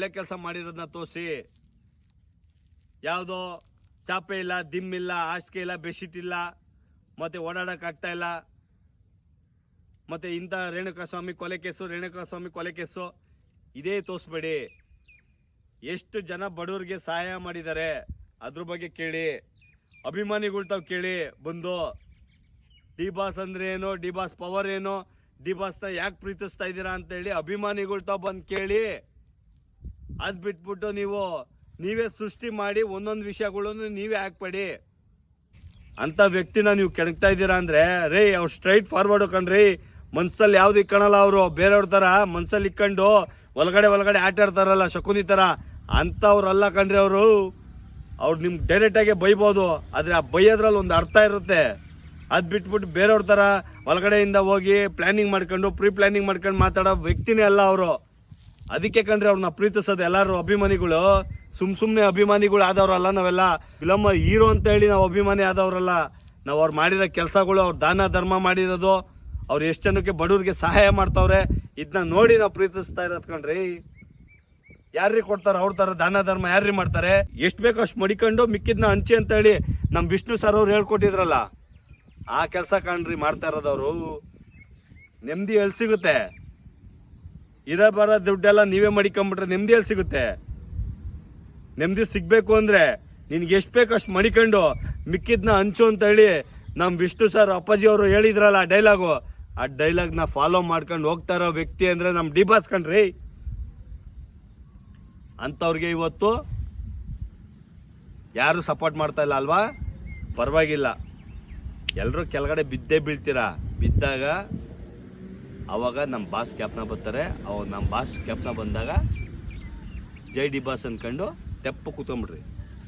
ಒಳ್ಳೆ ಕೆಲಸ ಮಾಡಿರೋದನ್ನ ತೋರಿಸಿ. ಯಾವುದೋ ಚಾಪೆ ಇಲ್ಲ, ದಿಮ್ಮಿಲ್ಲ, ಹಾಸಿಗೆ ಇಲ್ಲ, ಬೆಡ್ಶೀಟ್ ಇಲ್ಲ, ಮತ್ತೆ ಓಡಾಡೋಕ್ಕಾಗ್ತಾ ಇಲ್ಲ. ಮತ್ತೆ ಇಂಥ ರೇಣುಕಾಸ್ವಾಮಿ ಕೊಲೆ ಕೇಸು ಇದೇ ತೋರಿಸ್ಬೇಡಿ. ಎಷ್ಟು ಜನ ಬಡವರಿಗೆ ಸಹಾಯ ಮಾಡಿದ್ದಾರೆ ಅದ್ರ ಬಗ್ಗೆ ಕೇಳಿ. ಅಭಿಮಾನಿಗಳು ತಾವು ಕೇಳಿ ಬಂದು, ಡಿ ಬಾಸ್ ಅಂದ್ರೆ ಏನು, ಡಿ ಬಾಸ್ ಪವರ್ ಏನು, ಡಿ ಬಾಸ್ನ ಯಾಕೆ ಪ್ರೀತಿಸ್ತಾ ಇದ್ದೀರಾ ಅಂತೇಳಿ ಅಭಿಮಾನಿಗಳು ತಾವು ಬಂದು ಕೇಳಿ. ಅದು ಬಿಟ್ಬಿಟ್ಟು ನೀವೇ ಸೃಷ್ಟಿ ಮಾಡಿ ಒಂದೊಂದು ವಿಷಯಗಳನ್ನು ನೀವೇ ಹಾಕ್ಬೇಡಿ. ಅಂತ ವ್ಯಕ್ತಿನ ನೀವು ಕೆಣಕ್ತಾ ಇದ್ದೀರಾ ಅಂದ್ರೆ ರೇ ಅವ್ರು ಸ್ಟ್ರೈಟ್ ಫಾರ್ವರ್ಡ್ ಕಣ್ರಿ. ಮನ್ಸಲ್ಲಿ ಯಾವ್ದು ಇಕ್ಕಣಲ್ಲ ಅವರು. ಬೇರೆಯವ್ರ ತರ ಮನ್ಸಲ್ಲಿ ಇಕ್ಕೊಂಡು ಒಳಗಡೆ ಆಟ ಆಡ್ತಾರಲ್ಲ ಶಕುನಿ ತರ, ಅಂತವ್ರಲ್ಲ ಕಣ್ರಿ ಅವರು. ಅವ್ರು ನಿಮ್ಗೆ ಡೈರೆಕ್ಟ್ ಆಗಿ ಬೈಬೋದು, ಆದ್ರೆ ಆ ಬೈಯೋದ್ರಲ್ಲಿ ಒಂದು ಅರ್ಥ ಇರುತ್ತೆ. ಅದ್ ಬಿಟ್ಬಿಟ್ಟು ಬೇರೆಯವ್ರ ತರ ಒಳಗಡೆಯಿಂದ ಹೋಗಿ ಪ್ಲಾನಿಂಗ್ ಮಾಡ್ಕೊಂಡು ಪ್ರೀ ಪ್ಲಾನಿಂಗ್ ಮಾಡ್ಕೊಂಡು ಮಾತಾಡೋ ವ್ಯಕ್ತಿನೇ ಅಲ್ಲ ಅವರು. ಅದಕ್ಕೆ ಕಣ್ರಿ ಅವ್ರನ್ನ ಪ್ರೀತಿಸೋದು ಎಲ್ಲಾರು ಅಭಿಮಾನಿಗಳು. ಸುಮ್ನೆ ಅಭಿಮಾನಿಗಳು ಆದವ್ರಲ್ಲ ನಾವೆಲ್ಲ. ಫಿಲಮ್ ಹೀರೋ ಅಂತ ಹೇಳಿ ನಾವು ಅಭಿಮಾನಿ ಆದವ್ರಲ್ಲ. ನಾವು ಅವ್ರು ಮಾಡಿರೋ ಕೆಲಸಗಳು, ಅವ್ರು ದಾನ ಧರ್ಮ ಮಾಡಿರೋದು, ಅವ್ರು ಎಷ್ಟು ಜನಕ್ಕೆ ಬಡವ್ರಿಗೆ ಸಹಾಯ ಮಾಡ್ತಾವ್ರೆ, ಇದನ್ನ ನೋಡಿ ನಾವು ಪ್ರೀತಿಸ್ತಾ ಇರೋದ್ ಕಣ್ರಿ. ಯಾರ್ರಿ ಕೊಡ್ತಾರ ಅವ್ರ ತರ ದಾನ ಧರ್ಮ ಯಾರ್ರಿ ಮಾಡ್ತಾರೆ? ಎಷ್ಟು ಬೇಕೋ ಅಷ್ಟು ಮಡಿಕೊಂಡು ಮಿಕ್ಕಿದ್ನ ಹಂಚಿ ಅಂತ ಹೇಳಿ ನಮ್ ವಿಷ್ಣು ಸರ್ ಅವ್ರು ಹೇಳ್ಕೊಟ್ಟಿದ್ರಲ್ಲ, ಆ ಕೆಲಸ ಕಾಣ್ರಿ ಮಾಡ್ತಾ ಇರೋದವ್ರು. ನೆಮ್ಮದಿ ಎಲ್ಲಿ ಸಿಗುತ್ತೆ? ಇರೋ ಬರೋ ದುಡ್ಡೆಲ್ಲ ನೀವೇ ಮಡಿಕೊಂಡ್ಬಿಟ್ರೆ ನೆಮ್ಮದಿ ಎಲ್ಲಿ ಸಿಗುತ್ತೆ? ನೆಮ್ಮದಿ ಸಿಗ್ಬೇಕು ಅಂದ್ರೆ ನಿನ್ಗೆ ಎಷ್ಟು ಬೇಕೋ ಅಷ್ಟು ಮಡಿಕೊಂಡು ಮಿಕ್ಕಿದ್ನ ಹಂಚು ಅಂತ ಹೇಳಿ ನಮ್ ವಿಷ್ಣು ಸರ್ ಅಪ್ಪಾಜಿ ಅವರು ಹೇಳಿದ್ರಲ್ಲ ಡೈಲಾಗು, ಆ ಡೈಲಾಗ್ನ ಫಾಲೋ ಮಾಡ್ಕೊಂಡು ಹೋಗ್ತಾ ಇರೋ ವ್ಯಕ್ತಿ ಅಂದ್ರೆ ನಮ್ ಡಿ ಬಾಸ್ ಕಣ್ರಿ. ಅಂತವ್ರಿಗೆ ಇವತ್ತು ಯಾರು ಸಪೋರ್ಟ್ ಮಾಡ್ತಾ ಇಲ್ಲ ಅಲ್ವಾ? ಪರವಾಗಿಲ್ಲ, ಎಲ್ಲರೂ ಕೆಳಗಡೆ ಬಿದ್ದೇ ಬೀಳ್ತೀರಾ. ಬಿದ್ದಾಗ ಅವಾಗ ನಮ್ಮ ಬಾಸ್ ಕ್ಯಾಪ್ನ ಬರ್ತಾರೆ. ಅವಾಗ ನಮ್ಮ ಬಾಸ್ ಕ್ಯಾಪ್ನ ಬಂದಾಗ ಜೈ ಡಿ ಬಾಸ್ ಅಂದ್ಕೊಂಡು ತೆಪ್ಪ ಕೂತ್ಕೊಂಡ್ಬಿಡ್ರಿ.